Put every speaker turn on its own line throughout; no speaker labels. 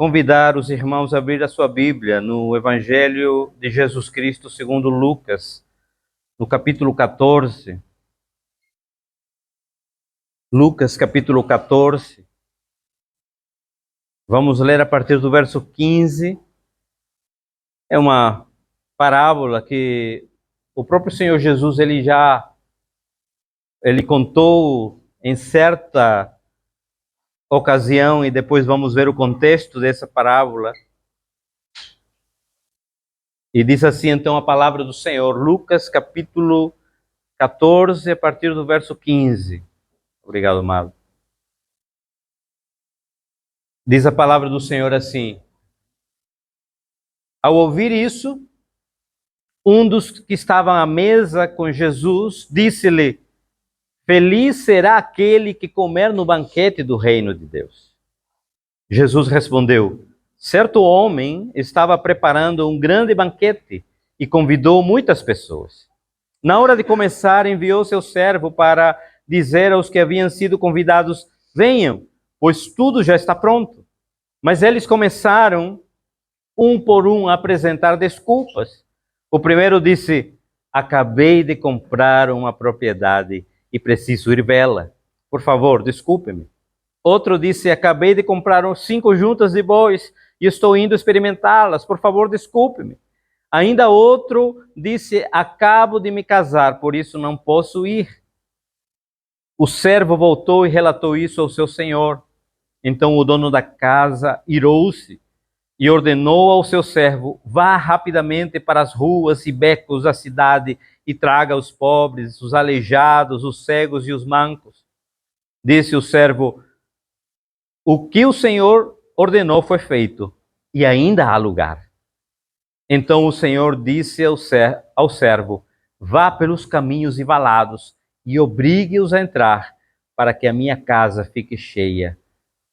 convidar os irmãos a abrir a sua Bíblia no Evangelho de Jesus Cristo segundo Lucas, no capítulo 14. Lucas, capítulo 14. Vamos ler a partir do verso 15. É uma parábola que o próprio Senhor Jesus ele contou em certa ocasião, e depois vamos ver o contexto dessa parábola. E diz assim então a palavra do Senhor, Lucas capítulo 14, a partir do verso 15. Obrigado, Mário. Diz a palavra do Senhor assim: ao ouvir isso, um dos que estavam à mesa com Jesus disse-lhe: feliz será aquele que comer no banquete do reino de Deus. Jesus respondeu: certo homem estava preparando um grande banquete e convidou muitas pessoas. Na hora de começar, enviou seu servo para dizer aos que haviam sido convidados: venham, pois tudo já está pronto. Mas eles começaram, um por um, a apresentar desculpas. O primeiro disse: acabei de comprar uma propriedade e preciso ir vê-la. Por favor, desculpe-me. Outro disse: acabei de comprar 5 juntas de bois e estou indo experimentá-las. Por favor, desculpe-me. Ainda outro disse: acabo de me casar, por isso não posso ir. O servo voltou e relatou isso ao seu senhor. Então o dono da casa irou-se e ordenou ao seu servo: vá rapidamente para as ruas e becos da cidade e traga os pobres, os aleijados, os cegos e os mancos. Disse o servo: o que o Senhor ordenou foi feito, e ainda há lugar. Então o Senhor disse ao servo: vá pelos caminhos e valados e obrigue-os a entrar, para que a minha casa fique cheia.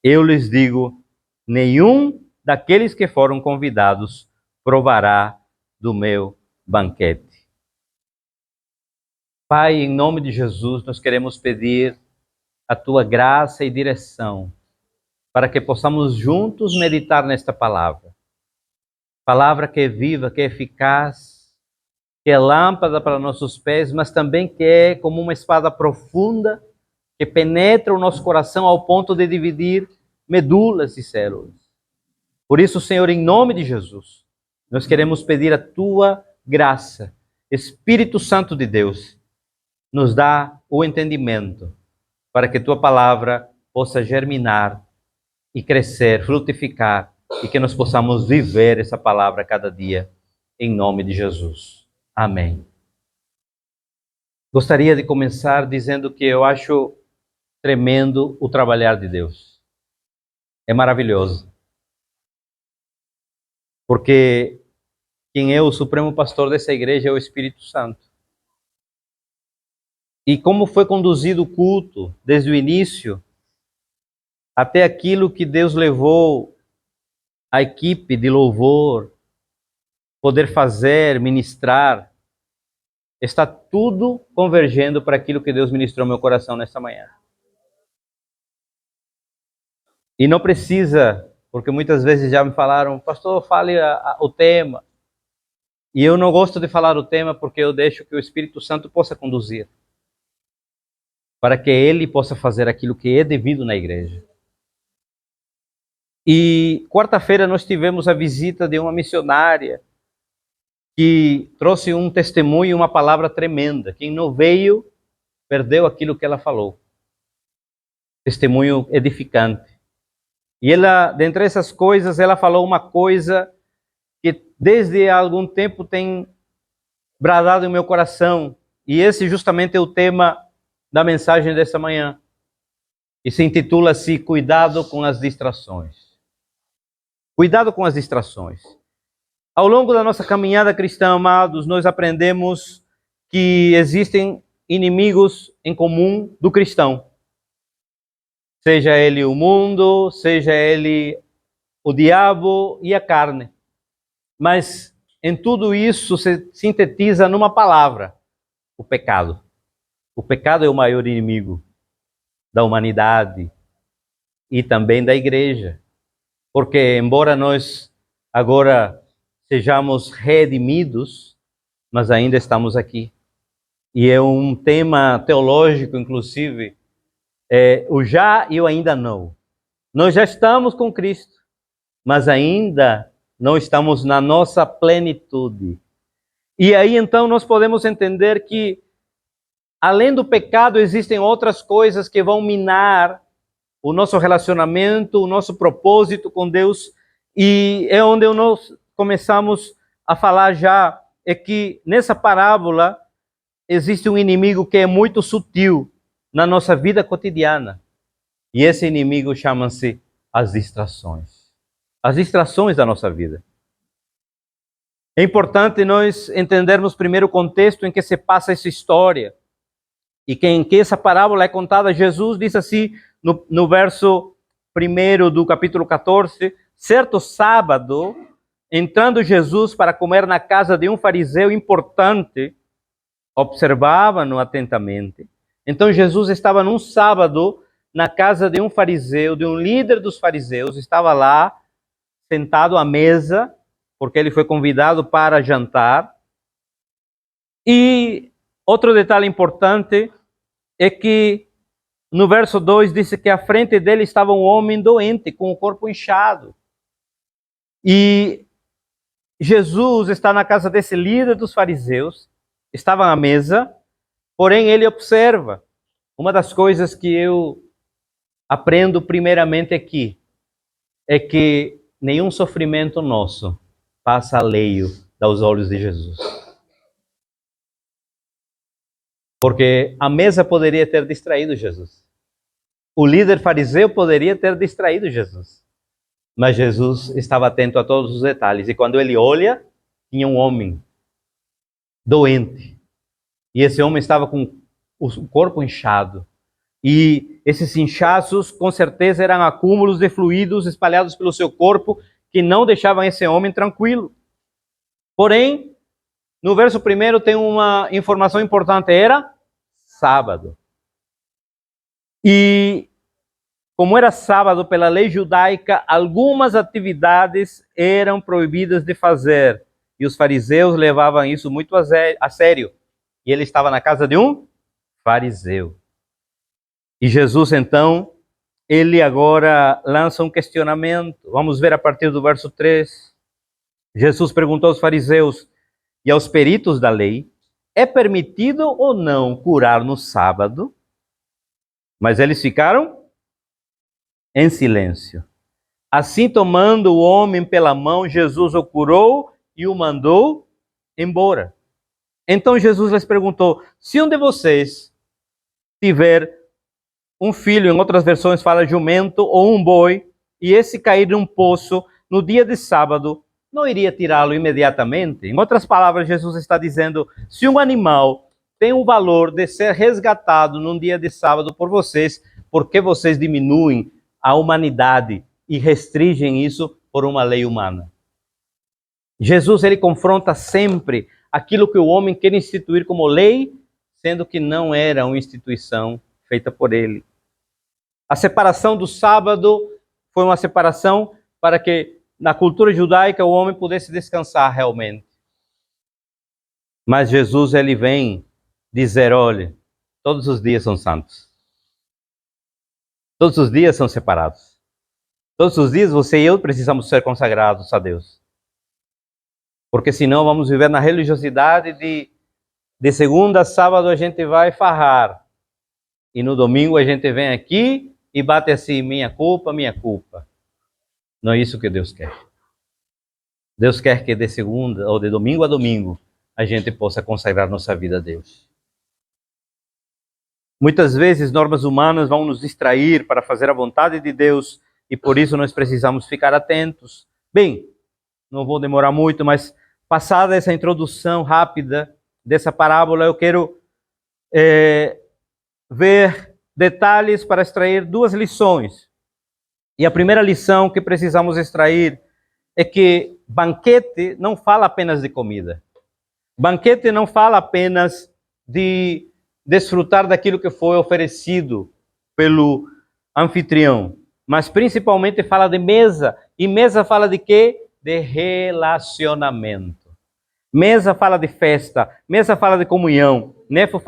Eu lhes digo, nenhum daqueles que foram convidados provará do meu banquete. Pai, em nome de Jesus, nós queremos pedir a tua graça e direção para que possamos juntos meditar nesta palavra. Palavra que é viva, que é eficaz, que é lâmpada para nossos pés, mas também que é como uma espada profunda que penetra o nosso coração ao ponto de dividir medulas e células. Por isso, Senhor, em nome de Jesus, nós queremos pedir a tua graça. Espírito Santo de Deus, nos dá o entendimento para que tua palavra possa germinar e crescer, frutificar, e que nós possamos viver essa palavra cada dia, em nome de Jesus. Amém. Gostaria de começar dizendo que eu acho tremendo o trabalhar de Deus. É maravilhoso. Porque quem é o supremo pastor dessa igreja é o Espírito Santo. E como foi conduzido o culto desde o início até aquilo que Deus levou a equipe de louvor poder fazer, ministrar, está tudo convergendo para aquilo que Deus ministrou no meu coração nesta manhã. E não precisa, porque muitas vezes já me falaram: pastor, fale o tema. E eu não gosto de falar o tema porque eu deixo que o Espírito Santo possa conduzir, para que ele possa fazer aquilo que é devido na igreja. E quarta-feira nós tivemos a visita de uma missionária que trouxe um testemunho e uma palavra tremenda. Quem não veio, perdeu aquilo que ela falou. Testemunho edificante. E ela, dentre essas coisas, ela falou uma coisa que desde há algum tempo tem bradado em meu coração. E esse justamente é o tema da mensagem dessa manhã. E se intitula-se Cuidado com as Distrações. Cuidado com as distrações. Ao longo da nossa caminhada cristã, amados, nós aprendemos que existem inimigos em comum do cristão. Seja ele o mundo, seja ele o diabo e a carne. Mas em tudo isso se sintetiza numa palavra: o pecado. O pecado é o maior inimigo da humanidade e também da igreja. Porque, embora nós agora sejamos redimidos, mas ainda estamos aqui. E é um tema teológico, inclusive, o já e o ainda não. Nós já estamos com Cristo, mas ainda não estamos na nossa plenitude. E aí, então, nós podemos entender que, além do pecado, existem outras coisas que vão minar o nosso relacionamento, o nosso propósito com Deus. E é onde nós começamos a falar já, é que nessa parábola existe um inimigo que é muito sutil na nossa vida cotidiana. E esse inimigo chama-se as distrações. As distrações da nossa vida. É importante nós entendermos primeiro o contexto em que se passa essa história. E que em que essa parábola é contada, Jesus diz assim, no verso 1 do capítulo 14, certo sábado, entrando Jesus para comer na casa de um fariseu importante, observava-no atentamente. Então Jesus estava num sábado na casa de um fariseu, de um líder dos fariseus, estava lá, sentado à mesa, porque ele foi convidado para jantar. E outro detalhe importante é que no verso 2 disse que à frente dele estava um homem doente, com o corpo inchado. E Jesus está na casa desse líder dos fariseus, estava à mesa, porém ele observa. Uma das coisas que eu aprendo primeiramente aqui é que nenhum sofrimento nosso passa alheio aos olhos de Jesus. Porque a mesa poderia ter distraído Jesus. O líder fariseu poderia ter distraído Jesus. Mas Jesus estava atento a todos os detalhes. E quando ele olha, tinha um homem doente. E esse homem estava com o corpo inchado. E esses inchaços, com certeza, eram acúmulos de fluidos espalhados pelo seu corpo que não deixavam esse homem tranquilo. Porém, no verso 1 tem uma informação importante. Era sábado. E como era sábado pela lei judaica, algumas atividades eram proibidas de fazer. E os fariseus levavam isso muito a sério. E ele estava na casa de um fariseu. E Jesus, então, ele agora lança um questionamento. Vamos ver a partir do verso 3. Jesus perguntou aos fariseus e aos peritos da lei, é permitido ou não curar no sábado? Mas eles ficaram em silêncio. Assim, tomando o homem pela mão, Jesus o curou e o mandou embora. Então Jesus lhes perguntou, se um de vocês tiver um filho, em outras versões fala jumento ou um boi, e esse cair num poço no dia de sábado, não iria tirá-lo imediatamente? Em outras palavras, Jesus está dizendo, se um animal tem o valor de ser resgatado num dia de sábado por vocês, por que vocês diminuem a humanidade e restringem isso por uma lei humana? Jesus, ele confronta sempre aquilo que o homem quer instituir como lei, sendo que não era uma instituição feita por ele. A separação do sábado foi uma separação para que, na cultura judaica, o homem pudesse descansar realmente. Mas Jesus, ele vem dizer, olha, todos os dias são santos. Todos os dias são separados. Todos os dias você e eu precisamos ser consagrados a Deus. Porque senão vamos viver na religiosidade de segunda a sábado a gente vai farrar. E no domingo a gente vem aqui e bate assim, minha culpa, minha culpa. Não é isso que Deus quer. Deus quer que de segunda ou de domingo a domingo a gente possa consagrar nossa vida a Deus. Muitas vezes normas humanas vão nos distrair para fazer a vontade de Deus e por isso nós precisamos ficar atentos. Bem, não vou demorar muito, mas passada essa introdução rápida dessa parábola, eu quero ver detalhes para extrair duas lições. E a primeira lição que precisamos extrair é que banquete não fala apenas de comida. Banquete não fala apenas de desfrutar daquilo que foi oferecido pelo anfitrião. mas principalmente fala de mesa. E mesa fala de quê? De relacionamento. Mesa fala de festa, mesa fala de comunhão, mesa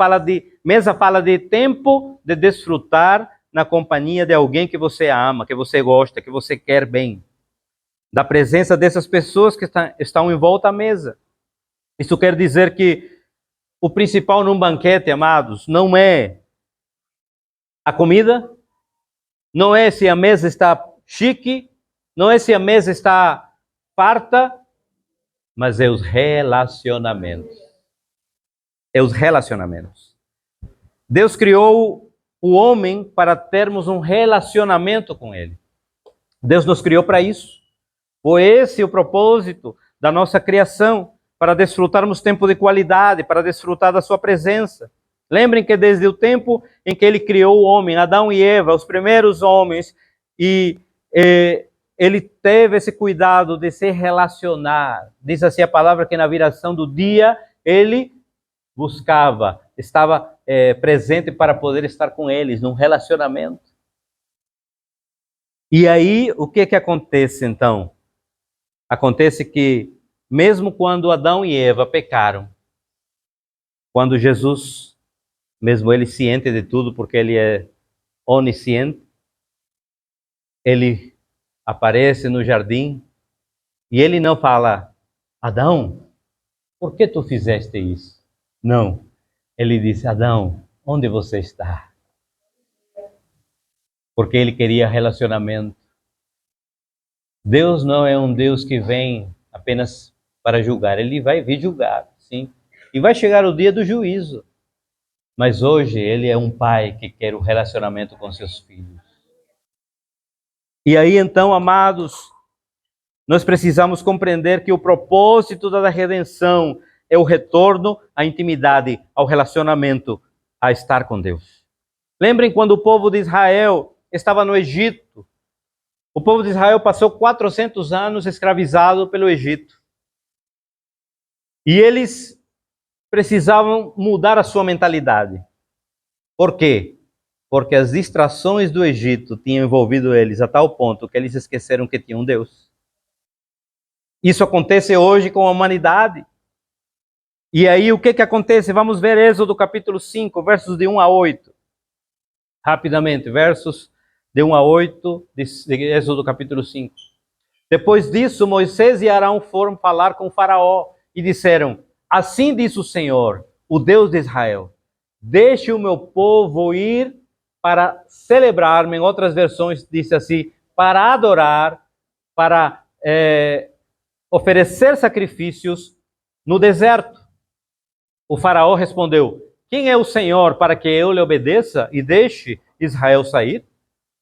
fala de tempo de desfrutar na companhia de alguém que você ama, que você gosta, que você quer bem. Da presença dessas pessoas que estão em volta à mesa. Isso quer dizer que o principal num banquete, amados, não é a comida, não é se a mesa está chique, não é se a mesa está farta, mas é os relacionamentos. É os relacionamentos. Deus criou o homem para termos um relacionamento com ele. Deus nos criou para isso. Foi esse o propósito da nossa criação, para desfrutarmos tempo de qualidade, para desfrutar da sua presença. Lembrem que desde o tempo em que ele criou o homem, Adão e Eva, os primeiros homens, ele teve esse cuidado de se relacionar. Diz assim a palavra que na viração do dia, ele buscava, estava presente para poder estar com eles, num relacionamento. E aí, o que acontece então? Acontece que, mesmo quando Adão e Eva pecaram, quando Jesus, mesmo ele ciente de tudo, porque ele é onisciente, ele aparece no jardim e ele não fala, Adão, por que tu fizeste isso? Não, ele disse, Adão, onde você está? Porque ele queria relacionamento. Deus não é um Deus que vem apenas para julgar, ele vai vir julgar, sim. E vai chegar o dia do juízo. Mas hoje ele é um pai que quer o relacionamento com seus filhos. E aí então, amados, nós precisamos compreender que o propósito da redenção é o retorno à intimidade, ao relacionamento, a estar com Deus. Lembrem quando o povo de Israel estava no Egito. O povo de Israel passou 400 anos escravizado pelo Egito. E eles precisavam mudar a sua mentalidade. Por quê? Porque as distrações do Egito tinham envolvido eles a tal ponto que eles esqueceram que tinham Deus. Isso acontece hoje com a humanidade. E aí o que acontece? Vamos ver Êxodo capítulo 5, versos de 1 a 8. Rapidamente, versos de 1 a 8 de Êxodo capítulo 5. Depois disso, Moisés e Arão foram falar com Faraó e disseram, assim diz o Senhor, o Deus de Israel, deixe o meu povo ir para celebrar-me. Em outras versões diz assim, para adorar, para oferecer sacrifícios no deserto. O Faraó respondeu, quem é o Senhor para que eu lhe obedeça e deixe Israel sair?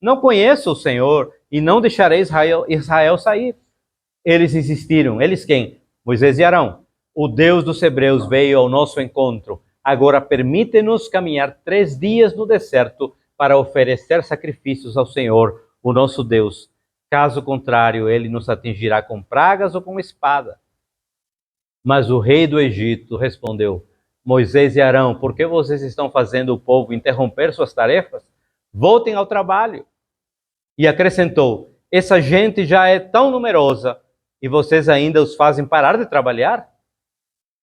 Não conheço o Senhor e não deixarei Israel sair. Eles insistiram. Eles quem? Moisés e Arão. O Deus dos hebreus veio ao nosso encontro. Agora permite-nos caminhar 3 dias no deserto para oferecer sacrifícios ao Senhor, o nosso Deus. Caso contrário, ele nos atingirá com pragas ou com espada. Mas o rei do Egito respondeu, Moisés e Arão, por que vocês estão fazendo o povo interromper suas tarefas? Voltem ao trabalho. E acrescentou, essa gente já é tão numerosa e vocês ainda os fazem parar de trabalhar?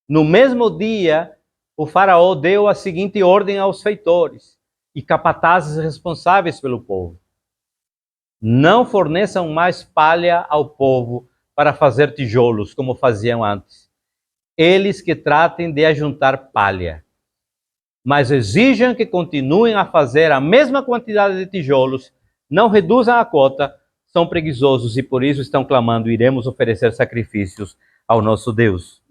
No mesmo dia, o faraó deu a seguinte ordem aos feitores e capatazes responsáveis pelo povo. Não forneçam mais palha ao povo para fazer tijolos, como faziam antes. Eles que tratem de ajuntar palha. Mas exijam que continuem a fazer a mesma quantidade de tijolos, não reduzam a quota, são preguiçosos e por isso estão clamando, iremos oferecer sacrifícios ao nosso Deus.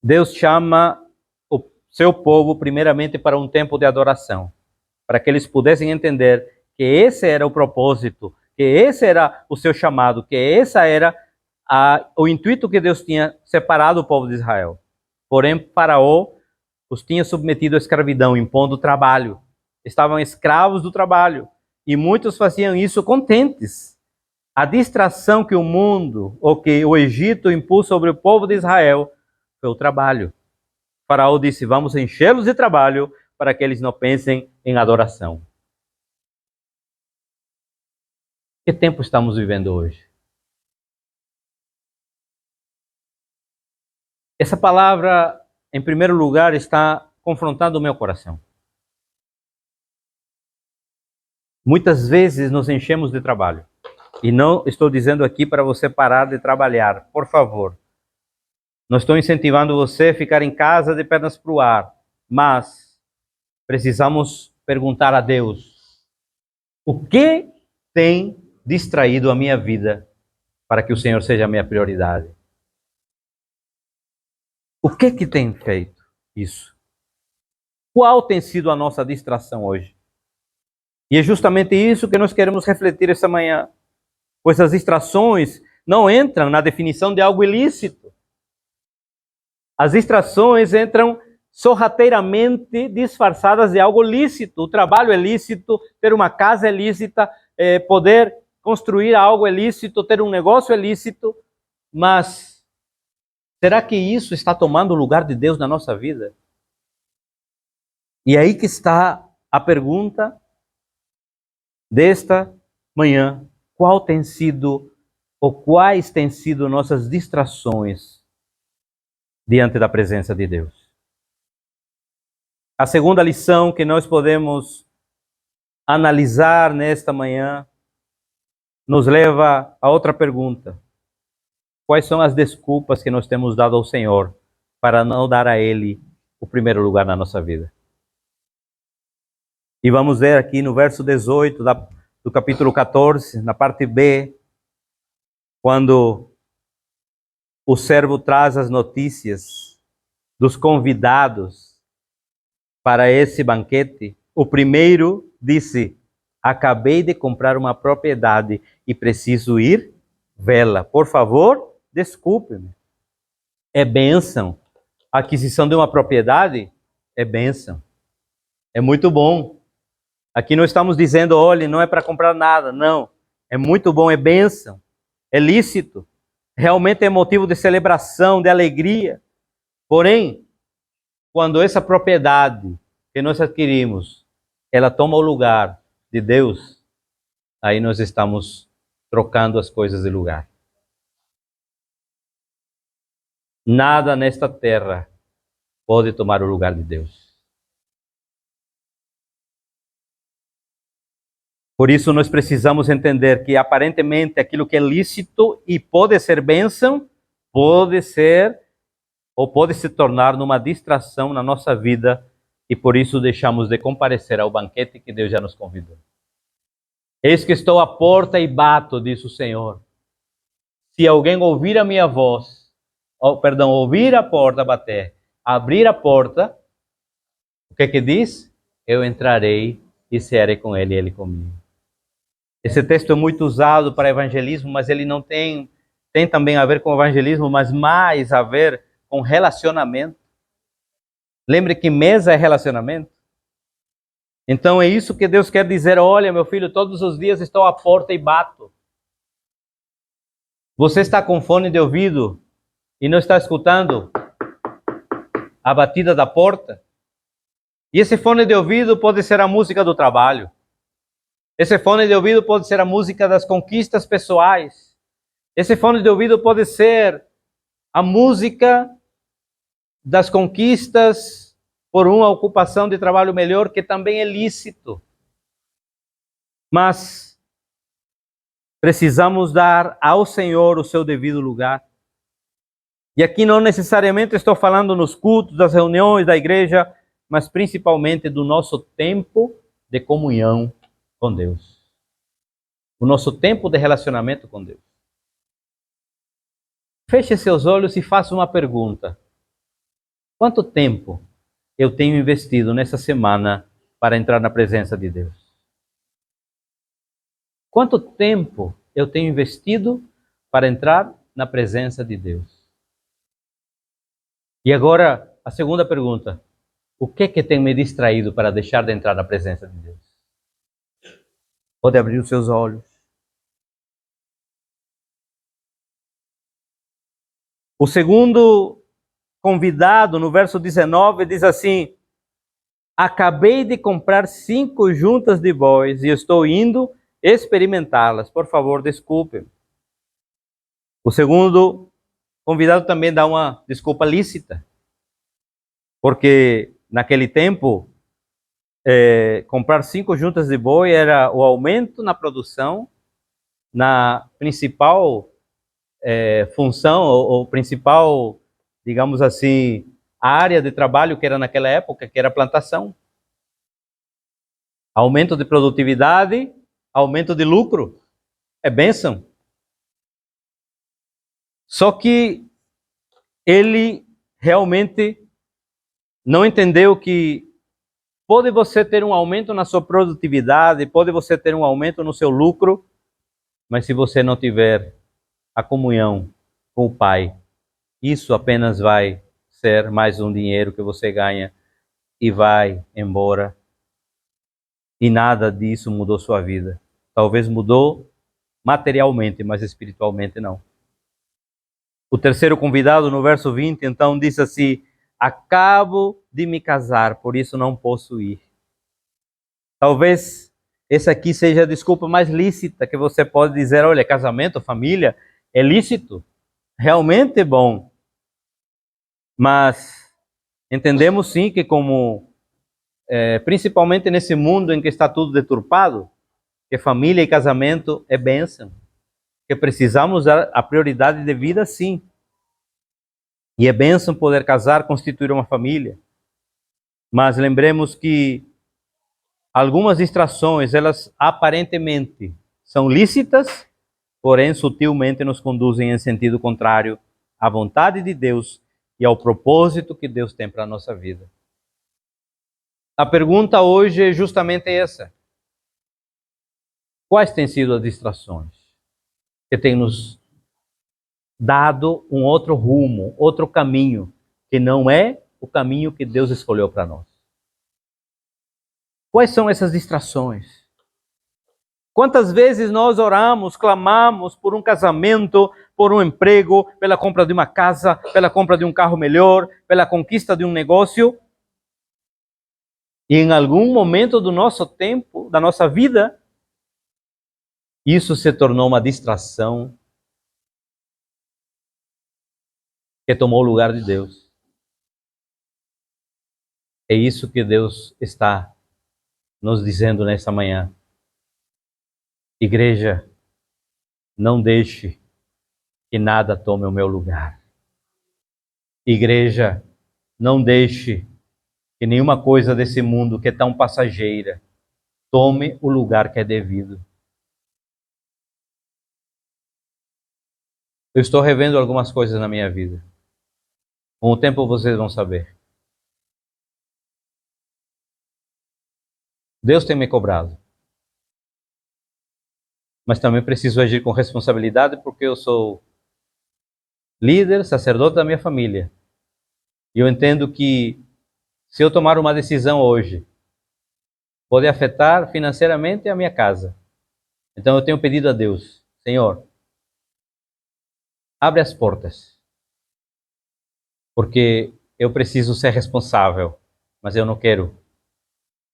Deus chama o seu povo primeiramente para um tempo de adoração, para que eles pudessem entender que esse era o propósito, que esse era o seu chamado, que esse era o intuito que Deus tinha separado o povo de Israel. Porém, Faraó os tinha submetido à escravidão, impondo trabalho. Estavam escravos do trabalho. E muitos faziam isso contentes. A distração que o mundo, ou que o Egito impôs sobre o povo de Israel, foi o trabalho. O faraó disse, vamos enchê-los de trabalho para que eles não pensem em adoração. Que tempo estamos vivendo hoje? Essa palavra, em primeiro lugar, está confrontando o meu coração. Muitas vezes nos enchemos de trabalho. E não estou dizendo aqui para você parar de trabalhar, por favor. Não estou incentivando você a ficar em casa de pernas para o ar, mas precisamos perguntar a Deus: o que tem distraído a minha vida para que o Senhor seja a minha prioridade? O que tem feito isso? Qual tem sido a nossa distração hoje? E é justamente isso que nós queremos refletir essa manhã, pois as distrações não entram na definição de algo ilícito. As distrações entram sorrateiramente disfarçadas de algo lícito. O trabalho é lícito, ter uma casa é lícita, poder construir algo é lícito, ter um negócio é lícito, mas será que isso está tomando o lugar de Deus na nossa vida? E aí que está a pergunta desta manhã: qual tem sido ou quais têm sido nossas distrações diante da presença de Deus? A segunda lição que nós podemos analisar nesta manhã nos leva a outra pergunta: quais são as desculpas que nós temos dado ao Senhor para não dar a Ele o primeiro lugar na nossa vida? E vamos ver aqui no verso 18 do capítulo 14, na parte B, quando o servo traz as notícias dos convidados para esse banquete. O primeiro disse: acabei de comprar uma propriedade e preciso ir vê-la. Por favor, desculpe-me. É bênção. A aquisição de uma propriedade é bênção. É muito bom. Aqui não estamos dizendo, olha, não é para comprar nada. Não. É muito bom, é bênção. É lícito. Realmente é motivo de celebração, de alegria. Porém, quando essa propriedade que nós adquirimos, ela toma o lugar de Deus, aí nós estamos trocando as coisas de lugar. Nada nesta terra pode tomar o lugar de Deus. Por isso nós precisamos entender que aparentemente aquilo que é lícito e pode ser bênção, pode ser ou pode se tornar numa distração na nossa vida, e por isso deixamos de comparecer ao banquete que Deus já nos convidou. Eis que estou à porta e bato, diz o Senhor. Se alguém ouvir a minha voz, ouvir a porta bater, abrir a porta, o que diz? Eu entrarei e cearei com ele e ele comigo. Esse texto é muito usado para evangelismo, mas ele não tem também a ver com evangelismo, mas mais a ver com relacionamento. Lembre que mesa é relacionamento. Então é isso que Deus quer dizer: olha, meu filho, todos os dias estou à porta e bato. Você está com fone de ouvido e não está escutando a batida da porta? E esse fone de ouvido pode ser a música do trabalho. Esse fone de ouvido pode ser a música das conquistas pessoais. Esse fone de ouvido pode ser a música das conquistas por uma ocupação de trabalho melhor, que também é lícito. Mas precisamos dar ao Senhor o seu devido lugar. E aqui não necessariamente estou falando nos cultos, das reuniões da igreja, mas principalmente do nosso tempo de comunhão com Deus. O nosso tempo de relacionamento com Deus. Feche seus olhos e faça uma pergunta. Quanto tempo eu tenho investido nessa semana para entrar na presença de Deus? Quanto tempo eu tenho investido para entrar na presença de Deus? E agora, a segunda pergunta. O que tem me distraído para deixar de entrar na presença de Deus? Pode abrir os seus olhos. O segundo convidado, no verso 19, diz assim: acabei de comprar 5 juntas de bois e estou indo experimentá-las, por favor, desculpe. O segundo convidado também dá uma desculpa lícita, porque naquele tempo, comprar 5 juntas de boi era o aumento na produção, na principal função, ou principal, digamos assim, área de trabalho que era naquela época, que era a plantação. Aumento de produtividade, aumento de lucro, é bênção. Só que ele realmente não entendeu que pode você ter um aumento na sua produtividade, pode você ter um aumento no seu lucro, mas se você não tiver a comunhão com o Pai, isso apenas vai ser mais um dinheiro que você ganha e vai embora. E nada disso mudou sua vida. Talvez mudou materialmente, mas espiritualmente não. O terceiro convidado, no verso 20, então, diz assim: acabo de me casar, por isso não posso ir. Talvez essa aqui seja a desculpa mais lícita que você pode dizer: olha, casamento, família, é lícito, realmente é bom. Mas entendemos sim que principalmente nesse mundo em que está tudo deturpado, que família e casamento é bênção, que precisamos dar a prioridade de vida sim. E é bênção poder casar, constituir uma família. Mas lembremos que algumas distrações, elas aparentemente são lícitas, porém sutilmente nos conduzem em sentido contrário à vontade de Deus e ao propósito que Deus tem para a nossa vida. A pergunta hoje é justamente essa: quais têm sido as distrações que têm nos dado um outro rumo, outro caminho, que não é o caminho que Deus escolheu para nós? Quais são essas distrações? Quantas vezes nós oramos, clamamos por um casamento, por um emprego, pela compra de uma casa, pela compra de um carro melhor, pela conquista de um negócio, e em algum momento do nosso tempo, da nossa vida, isso se tornou uma distração que tomou o lugar de Deus. É isso que Deus está nos dizendo nessa manhã. Igreja, não deixe que nada tome o meu lugar. Igreja, não deixe que nenhuma coisa desse mundo que é tão passageira tome o lugar que é devido. Eu estou revendo algumas coisas na minha vida. Com o tempo vocês vão saber. Deus tem me cobrado. Mas também preciso agir com responsabilidade porque eu sou líder, sacerdote da minha família. E eu entendo que se eu tomar uma decisão hoje, pode afetar financeiramente a minha casa. Então eu tenho pedido a Deus: Senhor, abre as portas. Porque eu preciso ser responsável, mas eu não quero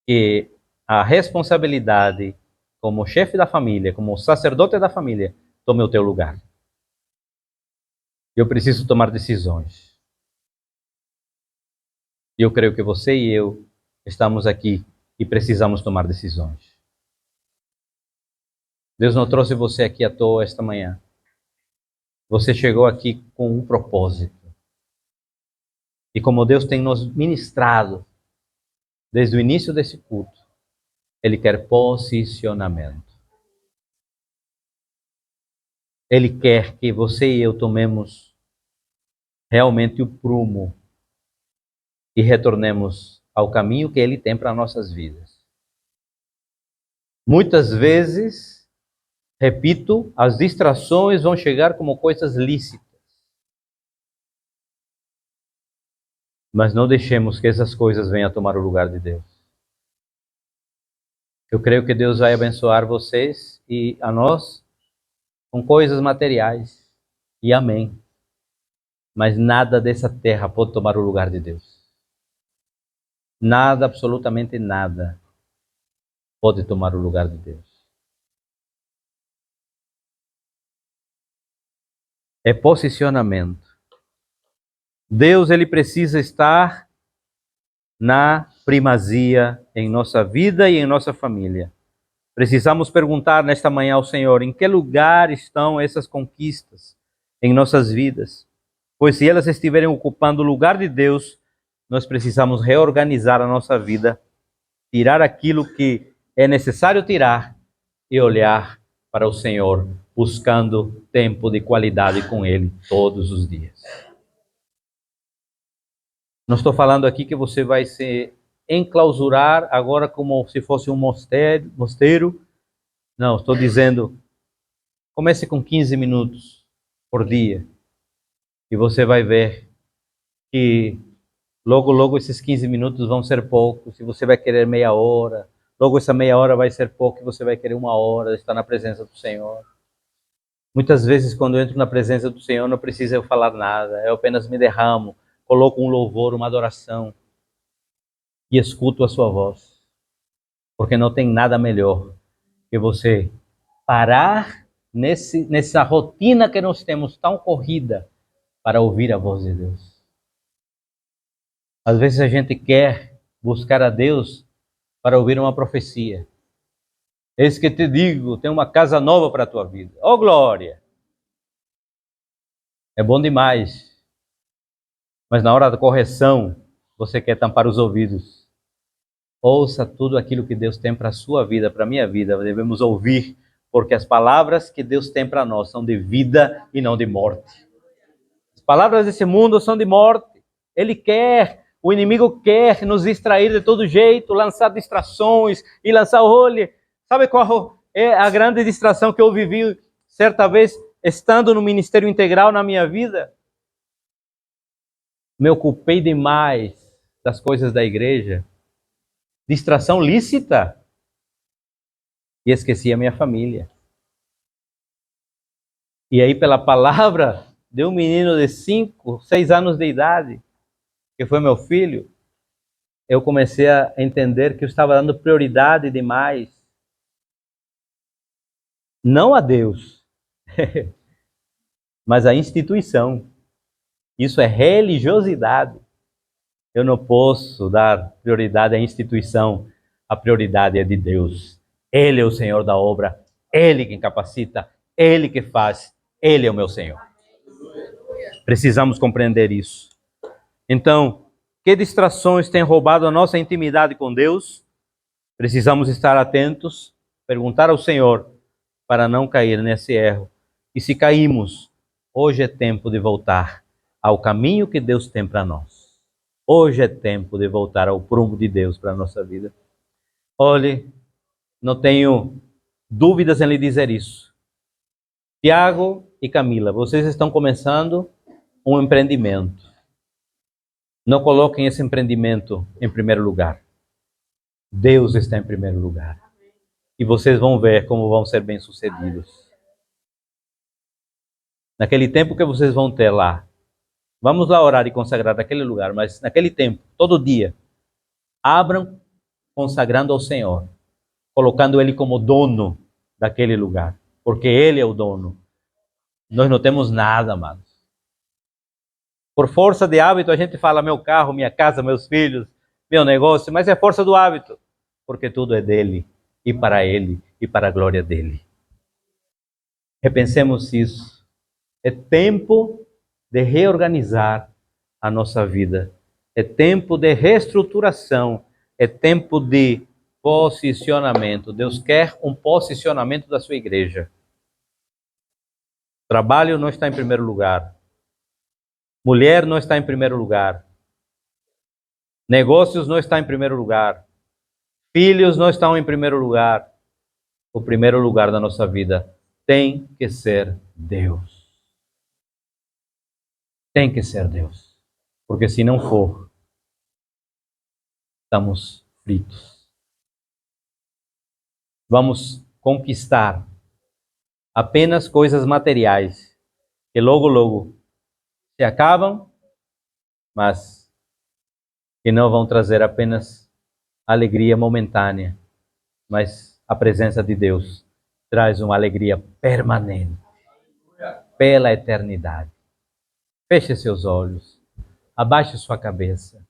que a responsabilidade como chefe da família, como sacerdote da família, tome o teu lugar. Eu preciso tomar decisões. E eu creio que você e eu estamos aqui e precisamos tomar decisões. Deus não trouxe você aqui à toa esta manhã. Você chegou aqui com um propósito. E como Deus tem nos ministrado desde o início desse culto, Ele quer posicionamento. Ele quer que você e eu tomemos realmente o prumo e retornemos ao caminho que Ele tem para nossas vidas. Muitas vezes, repito, as distrações vão chegar como coisas lícitas. Mas não deixemos que essas coisas venham a tomar o lugar de Deus. Eu creio que Deus vai abençoar vocês e a nós com coisas materiais. E amém. Mas nada dessa terra pode tomar o lugar de Deus. Nada, absolutamente nada, pode tomar o lugar de Deus. É posicionamento. Deus, ele precisa estar na primazia em nossa vida e em nossa família. Precisamos perguntar nesta manhã ao Senhor, em que lugar estão essas conquistas em nossas vidas? Pois se elas estiverem ocupando o lugar de Deus, nós precisamos reorganizar a nossa vida, tirar aquilo que é necessário tirar e olhar para o Senhor, buscando tempo de qualidade com Ele todos os dias. Não estou falando aqui que você vai se enclausurar agora como se fosse um mosteiro. Não, estou dizendo, comece com 15 minutos por dia e você vai ver que logo, logo esses 15 minutos vão ser poucos e você vai querer meia hora. Logo essa meia hora vai ser pouco e você vai querer uma hora estar na presença do Senhor. Muitas vezes quando eu entro na presença do Senhor não precisa eu falar nada, eu apenas me derramo, coloco um louvor, uma adoração e escuto a sua voz. Porque não tem nada melhor que você parar nessa rotina que nós temos tão corrida para ouvir a voz de Deus. Às vezes a gente quer buscar a Deus para ouvir uma profecia. Eis que te digo, tem uma casa nova para a tua vida. Oh, glória! É bom demais. Mas na hora da correção, você quer tampar os ouvidos. Ouça tudo aquilo que Deus tem para a sua vida, para a minha vida. Devemos ouvir, porque as palavras que Deus tem para nós são de vida e não de morte. As palavras desse mundo são de morte. O inimigo quer nos distrair de todo jeito, lançar distrações e lançar olho. Sabe qual é a grande distração que eu vivi certa vez, estando no Ministério Integral na minha vida? Me ocupei demais das coisas da igreja. Distração lícita. E esqueci a minha família. E aí, pela palavra de um menino de 5, 6 anos de idade, que foi meu filho, eu comecei a entender que eu estava dando prioridade demais. Não a Deus, mas à instituição. Isso é religiosidade. Eu não posso dar prioridade à instituição. A prioridade é de Deus. Ele é o Senhor da obra. Ele quem capacita. Ele que faz. Ele é o meu Senhor. Precisamos compreender isso. Então, que distrações têm roubado a nossa intimidade com Deus? Precisamos estar atentos, perguntar ao Senhor para não cair nesse erro. E se caímos, hoje é tempo de voltar ao caminho que Deus tem para nós. Hoje é tempo de voltar ao prumo de Deus para a nossa vida. Olhe, não tenho dúvidas em lhe dizer isso. Tiago e Camila, vocês estão começando um empreendimento. Não coloquem esse empreendimento em primeiro lugar. Deus está em primeiro lugar. E vocês vão ver como vão ser bem-sucedidos. Naquele tempo que vocês vão ter lá, vamos lá orar e consagrar naquele lugar, mas naquele tempo, todo dia, abram consagrando ao Senhor, colocando Ele como dono daquele lugar, porque Ele é o dono. Nós não temos nada, amados. Por força de hábito, a gente fala meu carro, minha casa, meus filhos, meu negócio, mas é força do hábito, porque tudo é dele, e para Ele, e para a glória dele. Repensemos isso. É tempo de reorganizar a nossa vida. É tempo de reestruturação. É tempo de posicionamento. Deus quer um posicionamento da sua igreja. Trabalho não está em primeiro lugar. Mulher não está em primeiro lugar. Negócios não está em primeiro lugar. Filhos não estão em primeiro lugar. O primeiro lugar da nossa vida tem que ser Deus. Tem que ser Deus. Porque se não for, estamos fritos. Vamos conquistar apenas coisas materiais que logo, logo se acabam, mas que não vão trazer apenas alegria momentânea, mas a presença de Deus traz uma alegria permanente. pela eternidade. Feche seus olhos, abaixe sua cabeça.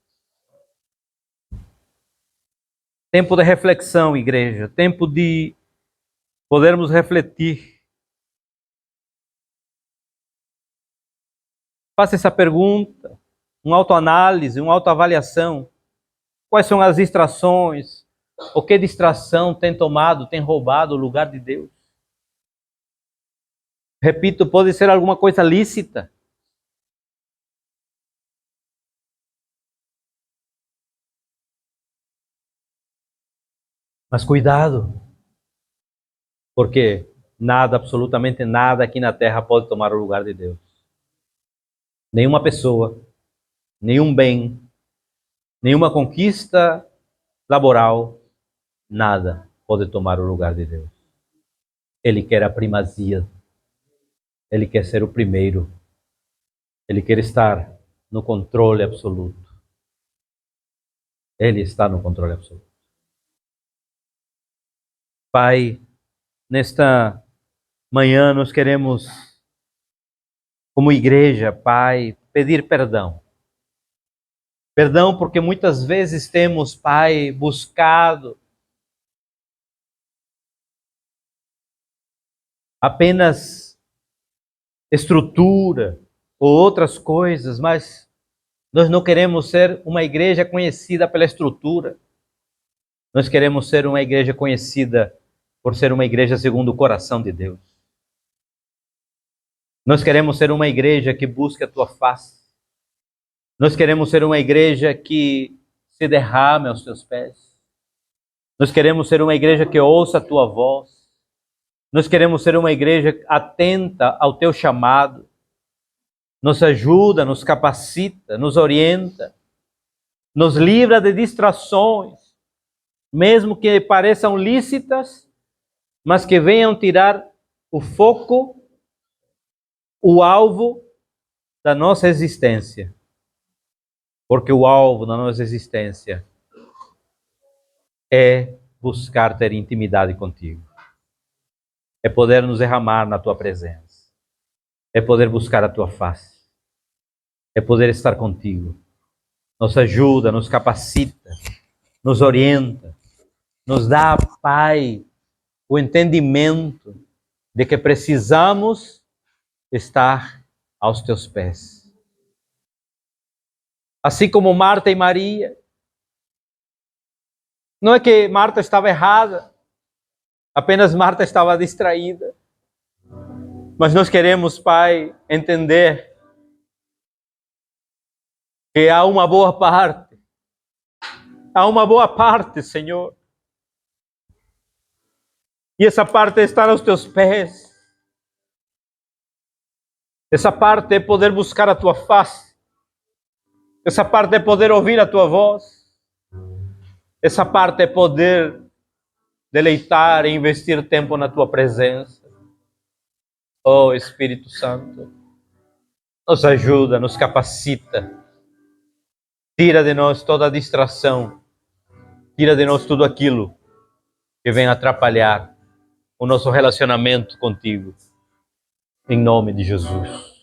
Tempo de reflexão, igreja, tempo de podermos refletir. Faça essa pergunta, uma autoanálise, uma autoavaliação. Quais são as distrações? O que distração tem tomado, tem roubado o lugar de Deus? Repito, pode ser alguma coisa lícita. Mas cuidado, porque nada, absolutamente nada aqui na terra pode tomar o lugar de Deus. Nenhuma pessoa, nenhum bem, nenhuma conquista laboral, nada pode tomar o lugar de Deus. Ele quer a primazia, Ele quer ser o primeiro, Ele quer estar no controle absoluto. Ele está no controle absoluto. Pai, nesta manhã nós queremos, como igreja, Pai, pedir perdão. Perdão porque muitas vezes temos, Pai, buscado apenas estrutura ou outras coisas, mas nós não queremos ser uma igreja conhecida pela estrutura. Nós queremos ser uma igreja conhecida por ser uma igreja segundo o coração de Deus. Nós queremos ser uma igreja que busque a tua face. Nós queremos ser uma igreja que se derrame aos teus pés. Nós queremos ser uma igreja que ouça a tua voz. Nós queremos ser uma igreja atenta ao teu chamado. Nos ajuda, nos capacita, nos orienta, nos livra de distrações, mesmo que pareçam lícitas, mas que venham tirar o foco, o alvo da nossa existência. Porque o alvo da nossa existência é buscar ter intimidade contigo. É poder nos derramar na tua presença. É poder buscar a tua face. É poder estar contigo. Nos ajuda, nos capacita, nos orienta, nos dá, Pai, o entendimento de que precisamos estar aos teus pés. Assim como Marta e Maria. Não é que Marta estava errada, apenas Marta estava distraída. Mas nós queremos, Pai, entender que há uma boa parte. Há uma boa parte, Senhor. E essa parte é estar aos teus pés. Essa parte é poder buscar a tua face. Essa parte é poder ouvir a tua voz. Essa parte é poder deleitar e investir tempo na tua presença. Oh Espírito Santo, nos ajuda, nos capacita. Tira de nós toda a distração. Tira de nós tudo aquilo que vem atrapalhar o nosso relacionamento contigo. Em nome de Jesus.